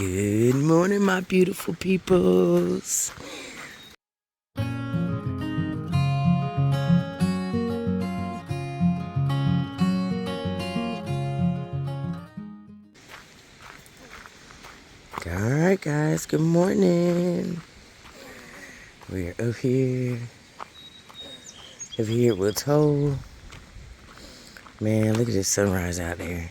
Good morning, my beautiful peoples. Alright guys, good morning. We're up here at Woods Hole. Man, look at this sunrise out there.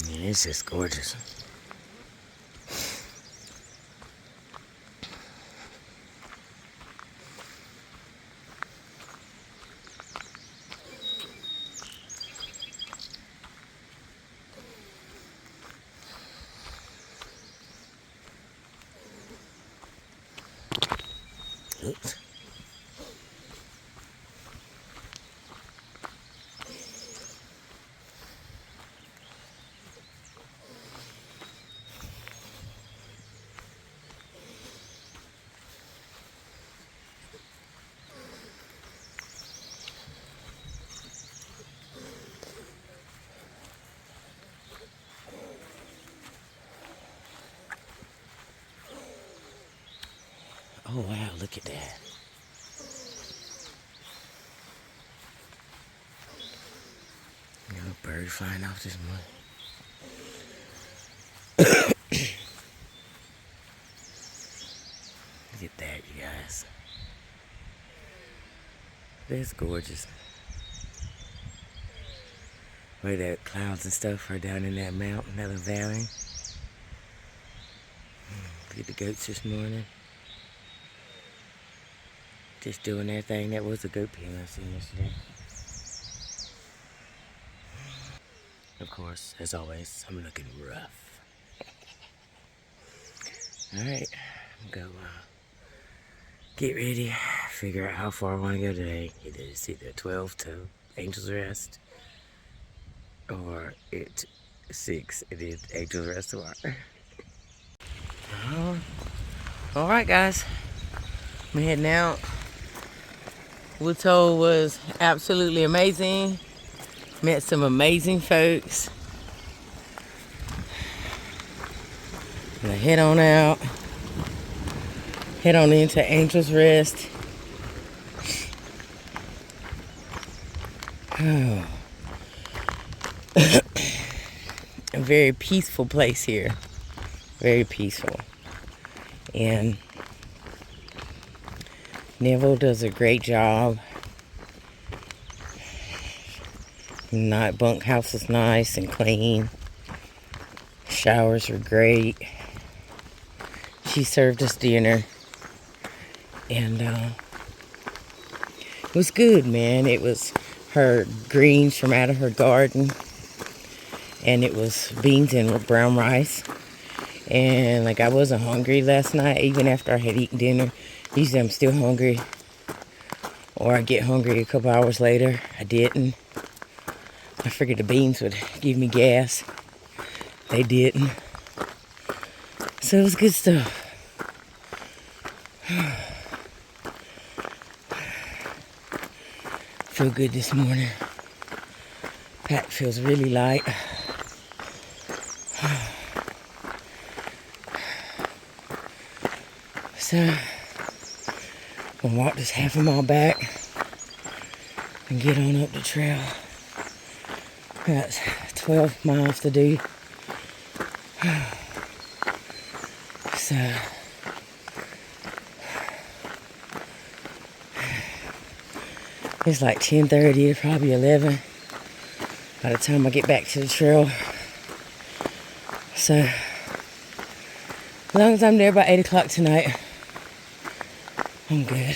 Man, it's just gorgeous. Oops. Oh wow, look at that. You know, bird flying off this morning. Look at that, you guys. That's gorgeous. Where the clouds and stuff are down in that mountain, that little valley. Look at the goats this morning. Just doing their thing. That was a goat pen I seen yesterday. Of course, as always, I'm looking rough. Alright, I'm gonna go get ready, figure out how far I want to go today. It's either 12 to Angel's Rest, or it's 6 it is Angel's Rest tomorrow. Alright guys, I'm heading out. Woods Hole was absolutely amazing. Met some amazing folks. Gonna head on out. Head on into Angel's Rest. Oh. A very peaceful place here. Very peaceful. And Neville does a great job. Night bunkhouse is nice and clean. Showers are great. She served us dinner. And it was good, man. It was her greens from out of her garden. And it was beans and brown rice. And like, I wasn't hungry last night, even after I had eaten dinner. Usually I'm still hungry. Or I get hungry a couple hours later. I didn't. I figured the beans would give me gas. They didn't. So it was good stuff. Feel good this morning. Pack feels really light. So, I'm gonna walk this half a mile back and get on up the trail. Got 12 miles to do. So, it's like 10:30 to probably 11 by the time I get back to the trail. So, as long as I'm there by 8 o'clock tonight, I'm good.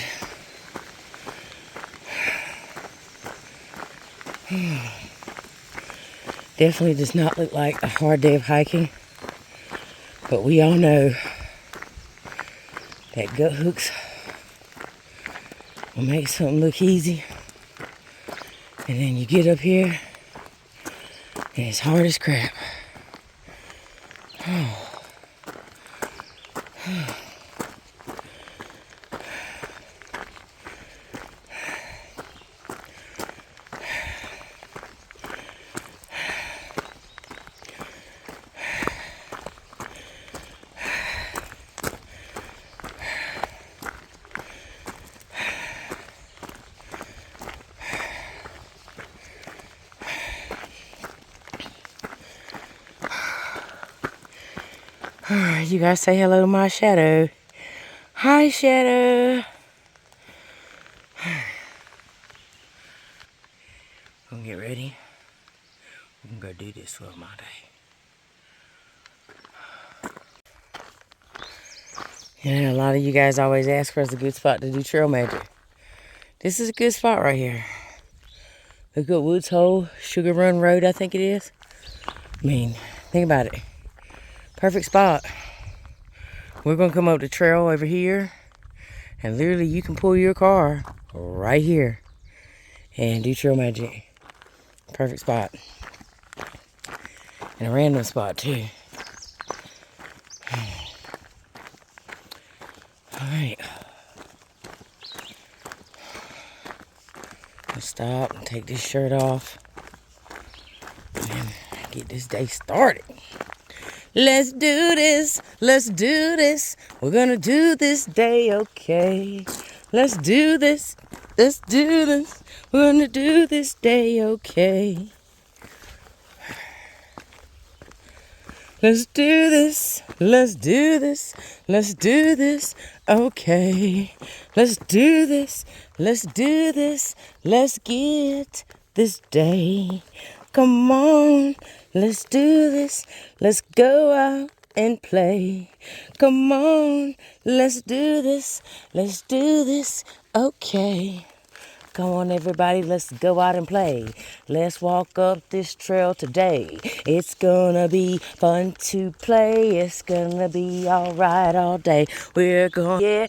Definitely does not look like a hard day of hiking, but we all know that gut hooks will make something look easy, and then you get up here and it's hard as crap. You guys say hello to my shadow. Hi, Shadow. Gonna get ready. I'm gonna go do this for my day. Yeah, a lot of you guys always ask for us a good spot to do trail magic. This is a good spot right here. Look at Woods Hole, Sugar Run Road, I think it is. I mean, think about it. Perfect spot. We're gonna come up the trail over here, and literally you can pull your car right here and do trail magic. Perfect spot. And a random spot too. Alright. Let's stop and take this shirt off and get this day started. Let's do this. Let's do this. We're gonna do this day, okay? Let's do this. Let's do this. We're gonna do this day, okay? Let's do this. Let's do this. Let's do this, okay? Let's do this. Let's do this. Let's get this day. Come on, let's do this. Let's go out and play. Come on, let's do this. Let's do this, okay? Come on, everybody, let's go out and play. Let's walk up this trail today. It's gonna be fun to play. It's gonna be alright all day. We're gonna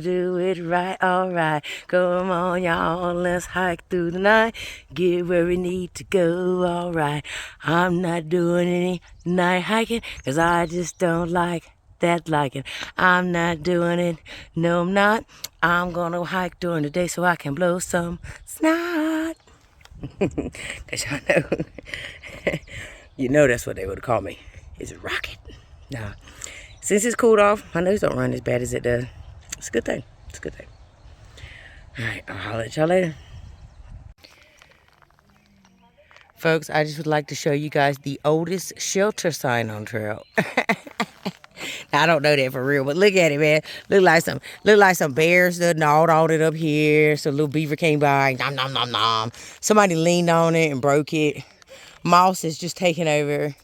do it right, alright. Come on, y'all, let's hike through the night. Get where we need to go, alright. I'm not doing any night hiking, 'cause I just don't like that liking. I'm not doing it, no I'm not. I'm gonna hike during the day so I can blow some snot. 'Cause y'all know, you know that's what they would call me, is a rocket. Now, since it's cooled off, my nose don't run as bad as it does. It's a good thing, it's a good thing. All right, I'll holler at y'all later. Folks, I just would like to show you guys the oldest shelter sign on trail. I don't know that for real, but look at it, man. Look like some bears that gnawed on it up here. So a little beaver came by, nom nom nom nom. Somebody leaned on it and broke it. Moss is just taking over.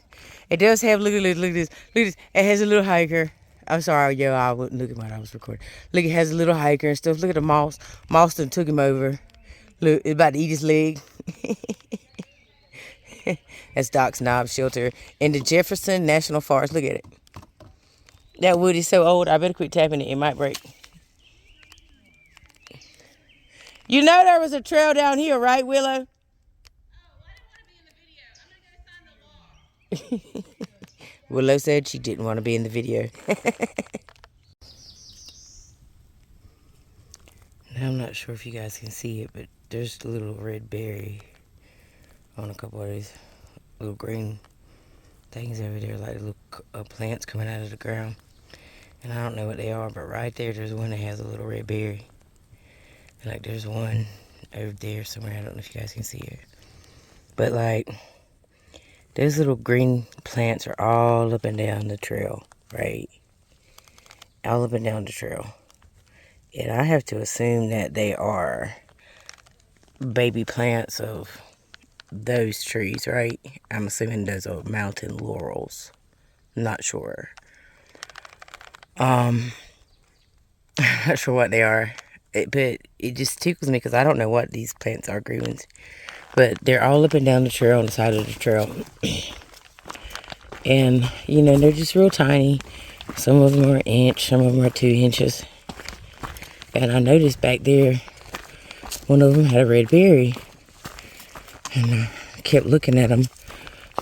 It does have look at this. Look at this. It has a little hiker. I'm sorry, yo, I wouldn't look at what I was recording. Look, it has a little hiker and stuff. Look at the moss. Moss done took him over. Look, it's about to eat his leg. That's Doc's Knob Shelter in the Jefferson National Forest. Look at it. That wood is so old, I better quit tapping it. It might break. You know there was a trail down here, right, Willow? Oh, I didn't want to be in the video. I'm not going to sign the law. Willow said she didn't want to be in the video. Now, I'm not sure if you guys can see it, but there's a little red berry on a couple of these little green things over there, like little plants coming out of the ground. And I don't know what they are, but right there's one that has a little red berry. And like there's one over there somewhere, I don't know if you guys can see it. But like, those little green plants are all up and down the trail, right? All up and down the trail. And I have to assume that they are baby plants of those trees, right? I'm assuming those are mountain laurels. Not sure. I'm not sure what they are. But it just tickles me because I don't know what these plants are, green ones. But they're all up and down the trail, on the side of the trail. And, you know, they're just real tiny. Some of them are an inch, some of them are 2 inches. And I noticed back there, one of them had a red berry. And I kept looking at them.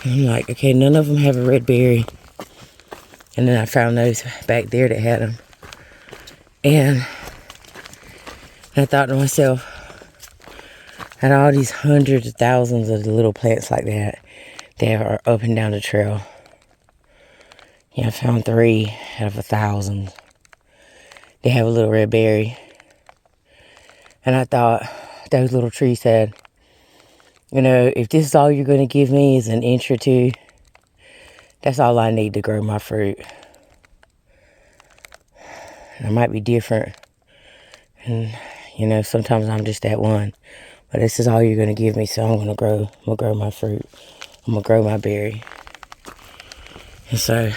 And I'm like, okay, none of them have a red berry. And then I found those back there that had them. And I thought to myself, out of all these hundreds of thousands of little plants like that are up and down the trail, yeah, I found 3 out of 1,000. They have a little red berry. And I thought, those little trees said, you know, if this is all you're going to give me is an inch or 2, That's all I need to grow my fruit. I might be different. And, you know, sometimes I'm just that one. But this is all you're going to give me, so I'm going to grow my fruit. I'm going to grow my berry. And so,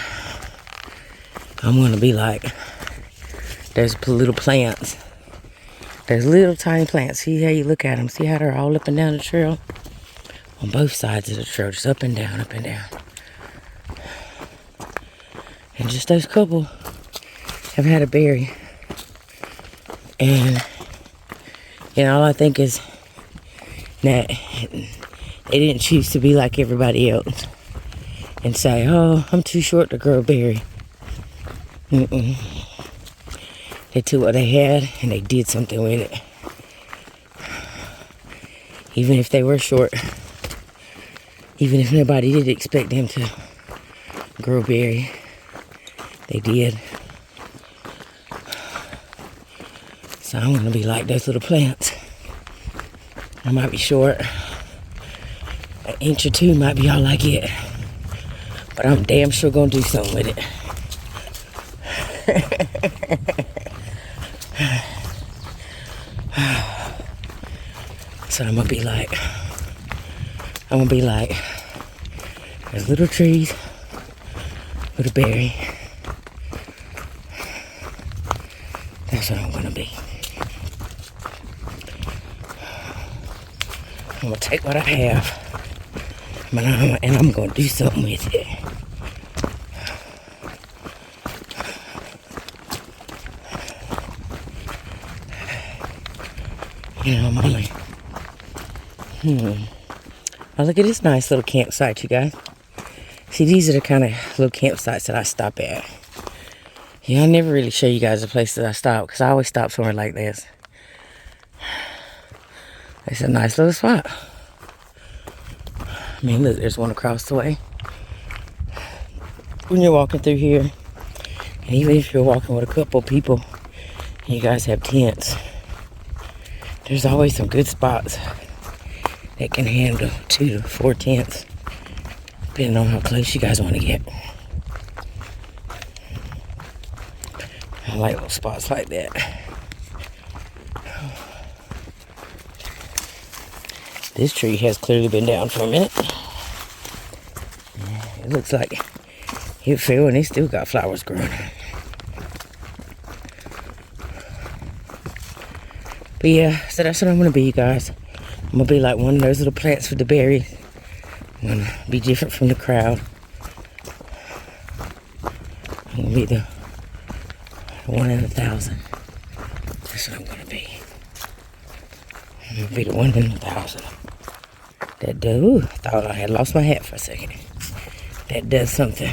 I'm going to be like, there's little plants. There's little tiny plants. See how you look at them. See how they're all up and down the trail? On both sides of the trail, just up and down, up and down. And just those couple have had a berry. And, you know, all I think is that they didn't choose to be like everybody else and say, oh, I'm too short to grow a berry. Mm-mm. They took what they had and they did something with it. Even if they were short, even if nobody did expect them to grow a berry, they did. So I'm going to be like those little plants. I might be short. An inch or two might be all I get. But I'm damn sure going to do something with it. So I'm going to be like those little trees with a berry. That's what I'm going to be. I'm going to take what I have, and I'm going to do something with it. You know, I'm only... Oh, look at this nice little campsite, you guys. See, these are the kind of little campsites that I stop at. Yeah, I never really show you guys the places I stop, because I always stop somewhere like this. It's a nice little spot. I mean, look, there's one across the way. When you're walking through here, and even if you're walking with a couple people, and you guys have tents, there's always some good spots that can handle 2 to 4 tents, depending on how close you guys want to get. I like little spots like that. This tree has clearly been down for a minute. It looks like it fell and it still got flowers growing. But yeah, so that's what I'm going to be, you guys. I'm going to be like one of those little plants with the berries. I'm going to be different from the crowd. I'm going to be the one in 1,000. That's what I'm going to be. I'm going to be the one in 1,000. That does, ooh, I thought I had lost my hat for a second. That does something.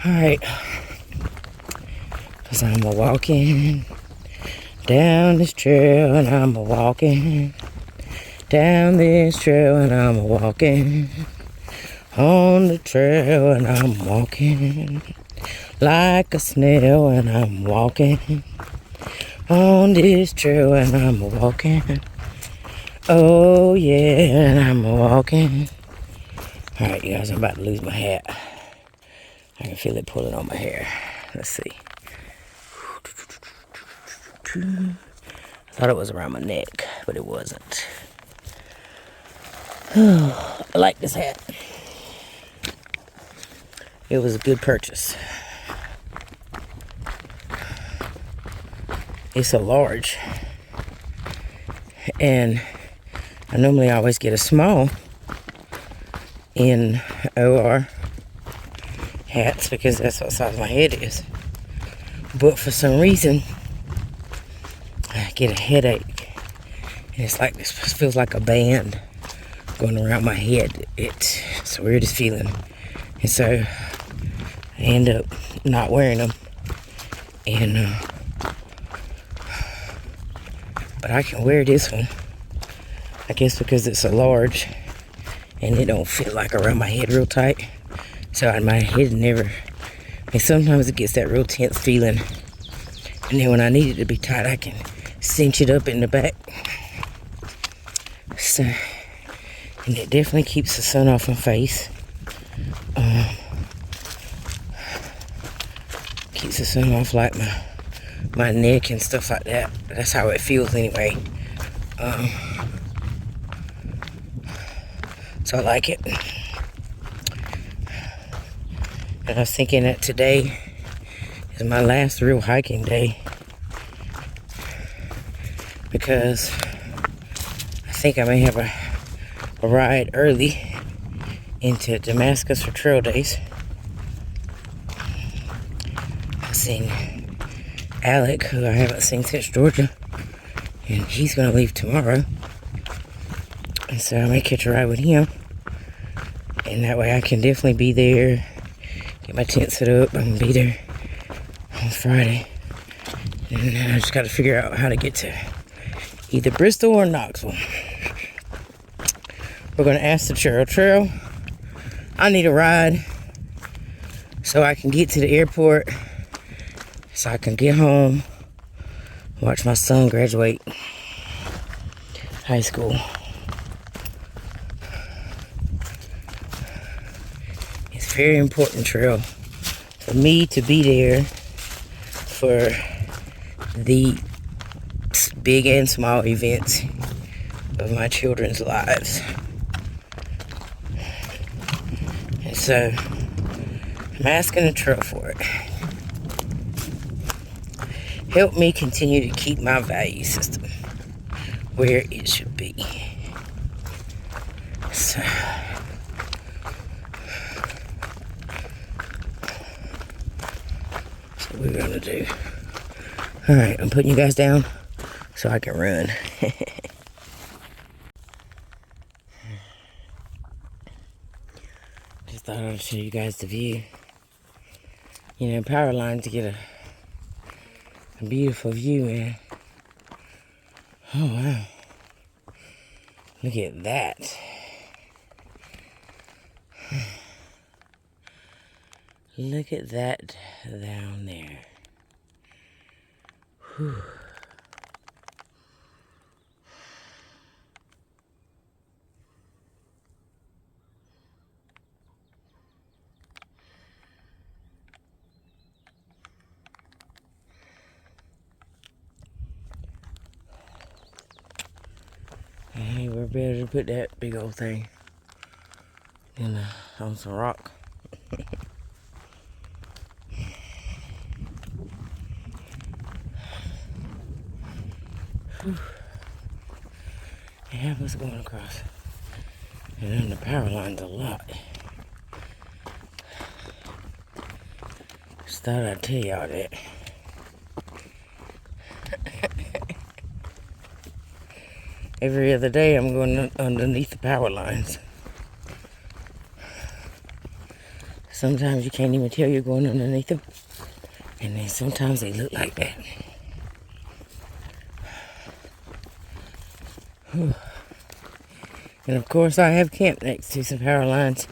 Alright. Because I'm walking down this trail and I'm walking down this trail and I'm walking on the trail and I'm walking like a snail and I'm walking on this trail and I'm walking. Oh yeah, and I'm walking. Alright, you guys, I'm about to lose my hat. I can feel it pulling on my hair. Let's see. I thought it was around my neck, but it wasn't. I like this hat. It was a good purchase. It's so large. And I normally always get a small in OR hats because that's what size my head is. But for some reason, I get a headache. And it's like, this feels like a band going around my head. It's the weirdest feeling. And so I end up not wearing them. And, but I can wear this one. I guess because it's so large and it don't fit like around my head real tight. So my head never, and sometimes it gets that real tense feeling. And then when I need it to be tight, I can cinch it up in the back. So, and it definitely keeps the sun off my face. Keeps the sun off like my neck and stuff like that. That's how it feels anyway. So I like it. And I was thinking that today is my last real hiking day, because I think I may have a ride early into Damascus for trail days. I've seen Alec, who I haven't seen since Georgia, and he's going to leave tomorrow. And so I may catch a ride with him. And that way I can definitely be there, get my tent set up, and be there on Friday. And I just got to figure out how to get to either Bristol or Knoxville. We're going to ask the trail. I need a ride so I can get to the airport, so I can get home, watch my son graduate high school. It's very important, trail, for me to be there for the big and small events of my children's lives. And so I'm asking the trail for it. Help me continue to keep my value system where it should be. So that's what we're gonna do. Alright, I'm putting you guys down so I can run. Just thought I'd show you guys the view. You know, power line to get a beautiful view, man. Oh, wow. Look at that. Look at that down there. Whew. Hey, we're better to put that big old thing on some rock. Yeah, what's going across? And then the power line's a lot. Just thought I'd tell y'all that. Every other day I'm going underneath the power lines. Sometimes you can't even tell you're going underneath them. And then sometimes they look like that. Whew. And of course I have camped next to some power lines.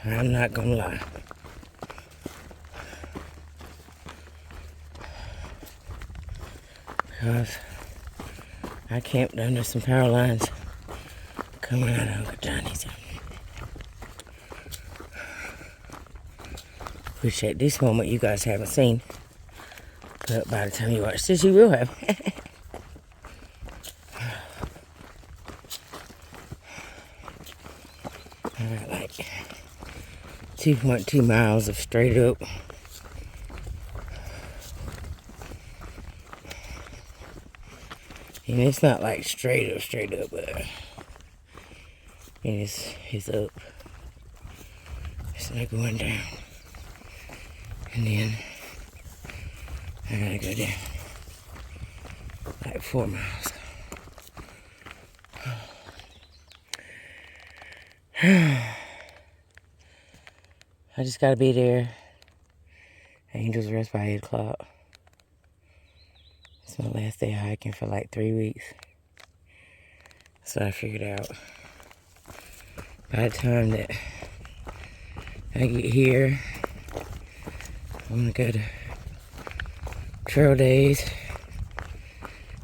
I'm not gonna lie. Because I camped under some power lines coming out of Uncle Johnny's. Appreciate this moment you guys haven't seen. But by the time you watch this, you will have. I got like 2.2 miles of straight up. And it's not like straight up, but it's up. It's not going down. And then I gotta go down like 4 miles. I just gotta be there. Angels rest by 8 o'clock. It's my last day hiking for like 3 weeks. So I figured out by the time that I get here, I'm gonna go to trail days.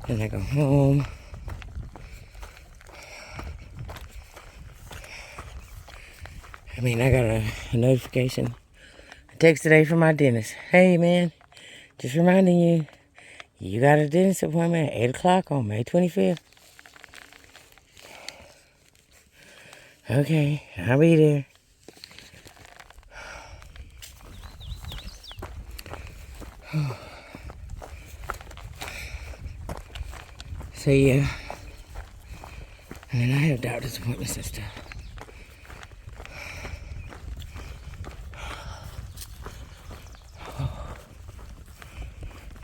Then I go home. I got a notification. A text today from my dentist. Hey, man, just reminding you, you got a dentist appointment at 8 o'clock on May 25th. Okay, I'll be there. So, yeah. And then I have doctor's appointments and stuff.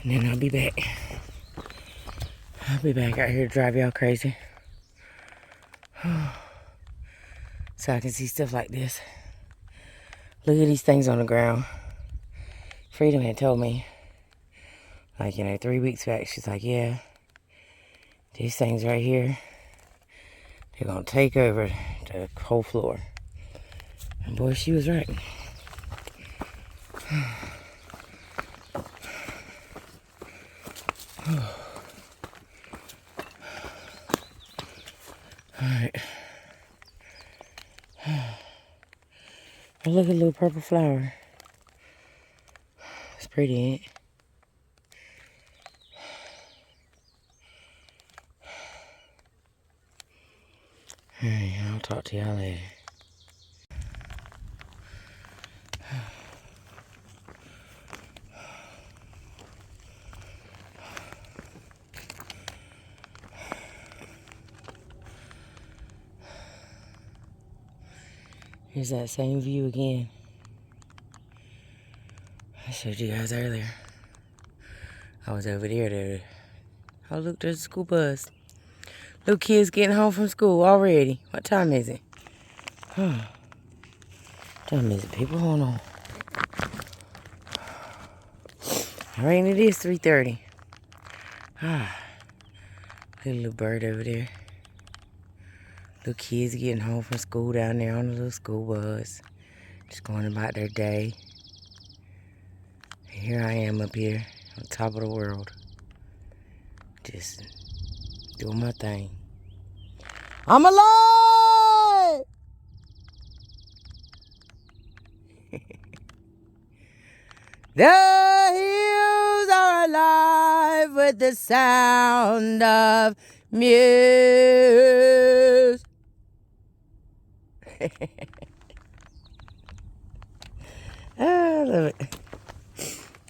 And then I'll be back. I'll be back out here to drive y'all crazy. So I can see stuff like this. Look at these things on the ground. Freedom had told me, 3 weeks back, she's like, yeah, these things right here, they're going to take over the whole floor. And boy, she was right. Alright. Oh, look at a little purple flower. It's pretty, ain't it? Alright, I'll talk to y'all later. Here's that same view again. I showed you guys earlier. I was over there. Oh, look, there's a school bus. Little kids getting home from school already. What time is it? What time is it, people? Hold on. All right, it is 3:30. Little bird over there. Little kids getting home from school down there on the little school bus. Just going about their day. And here I am up here on top of the world. Just doing my thing. I'm alive! The hills are alive with the sound of music. I love it.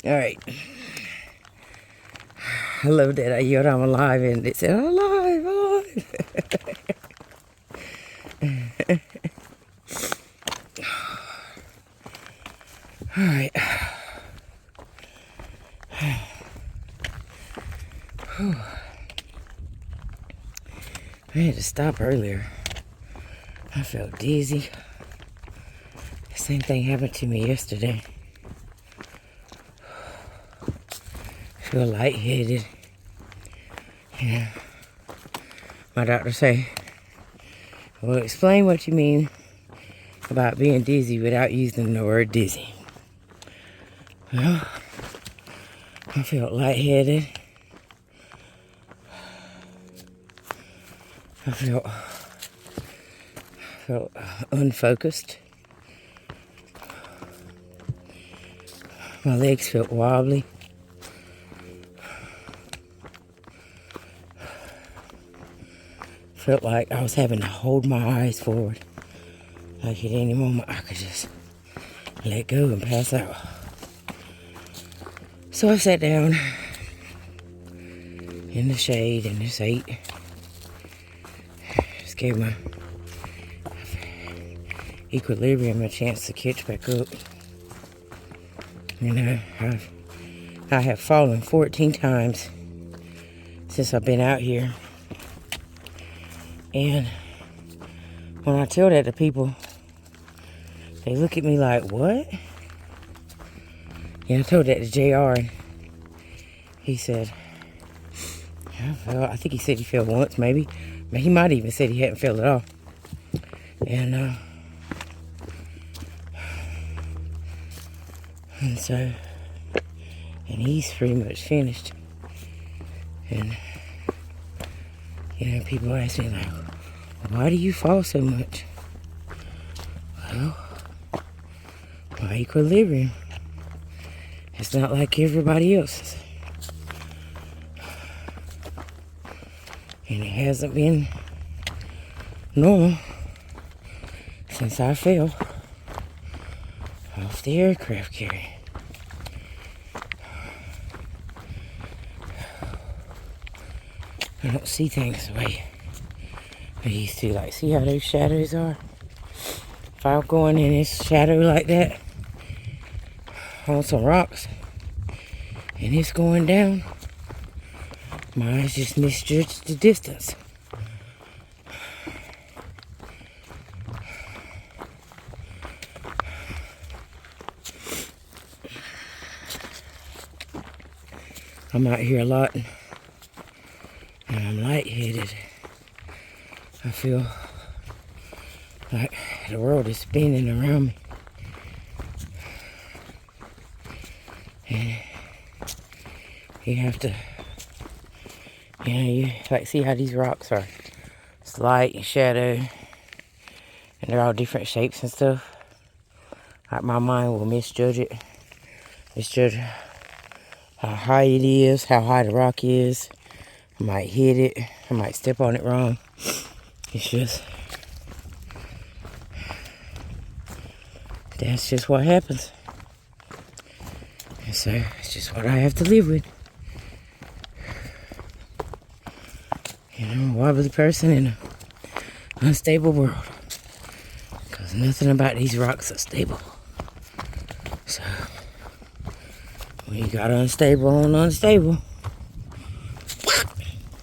All right. I love that I yelled I'm alive and it said alive, alive. All right. I had to stop earlier. I felt dizzy. The same thing happened to me yesterday. I feel lightheaded. Yeah. My doctor say, well, explain what you mean about being dizzy without using the word dizzy. Well, I felt lightheaded. I felt unfocused. My legs felt wobbly. Felt like I was having to hold my eyes forward. Like at any moment I could just let go and pass out. So I sat down in the shade and just ate. Just gave my equilibrium a chance to catch back up. And I have fallen 14 times since I've been out here. And when I tell that to people, they look at me like, what? Yeah, I told that to JR, and he said, I think he said he fell once, maybe. But he might even said he hadn't fell at all. And so, and he's pretty much finished. And, people ask me, like, why do you fall so much? Well, my equilibrium. It's not like everybody else's. And it hasn't been normal since I fell off the aircraft carrier. I don't see things the way I used to. Like, see how those shadows are? If I'm going in this shadow like that on some rocks and it's going down, my eyes just misjudged the distance. I'm out here a lot and I'm lightheaded. I feel like the world is spinning around me. And you have to, you like see how these rocks are. It's light and shadow, and they're all different shapes and stuff. Like my mind will misjudge it. Misjudge how high it is, how high the rock is. I might hit it. I might step on it wrong. It's just, that's just what happens. And so it's just what I have to live with. You know, a wobbly person in an unstable world. Because nothing about these rocks are stable. So, when you got unstable on unstable,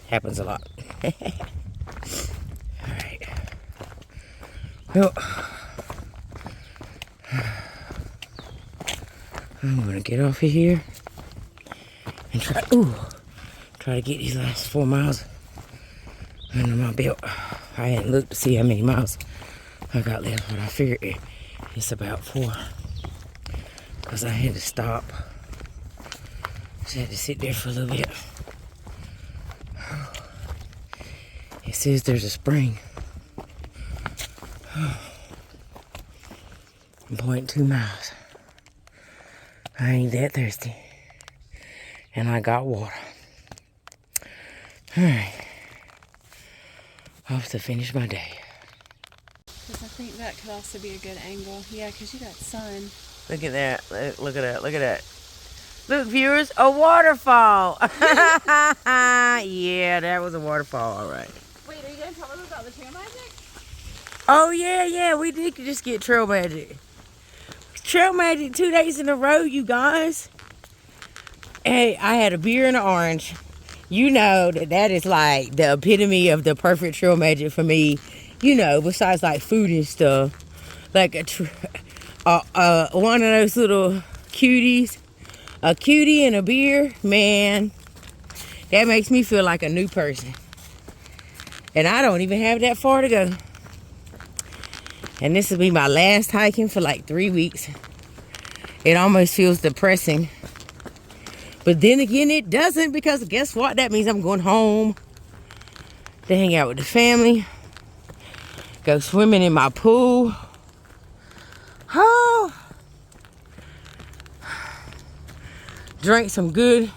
happens a lot. Alright. Well, I'm going to get off of here and try to get these last 4 miles under my belt. I hadn't looked to see how many miles I got left, but I figured it's about 4. Because I had to stop. Just had to sit there for a little bit. It says there's a spring. 0.2 miles. I ain't that thirsty. And I got water. Alright. Off to finish my day. Because I think that could also be a good angle. Yeah, because you got sun. Look at that. Look at that. Look at that. Look, viewers, a waterfall. Yeah, that was a waterfall. All right. Wait, are you going to tell us about the trail magic? Oh, yeah. We did just get trail magic. Trail magic 2 days in a row, you guys. Hey, I had a beer and an orange. You know that is like the epitome of the perfect trail magic for me. You know, besides like food and stuff. Like one of those little cuties. A cutie and a beer, man. That makes me feel like a new person. And I don't even have that far to go. And this will be my last hiking for like 3 weeks. It almost feels depressing. But then again, it doesn't, because guess what? That means I'm going home to hang out with the family. Go swimming in my pool. Oh. Drink some good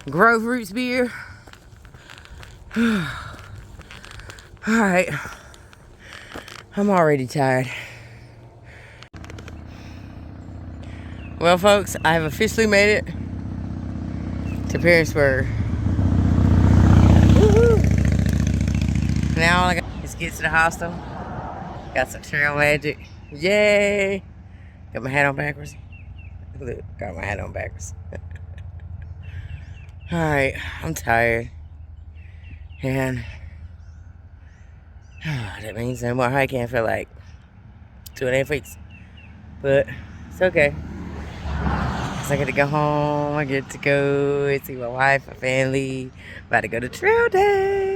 Grove Roots beer. Alright. I'm already tired. Well, folks, I have officially made it to Perrysburg. Woo-hoo. Now all I got is get to the hostel. Got some trail magic. Yay! Got my hat on backwards. Look, got my hat on backwards. Alright, I'm tired. And that means no more hiking for like 2.5 weeks. But it's okay. So I get to go home. I get to go and see my wife, my family. About to go to trail day.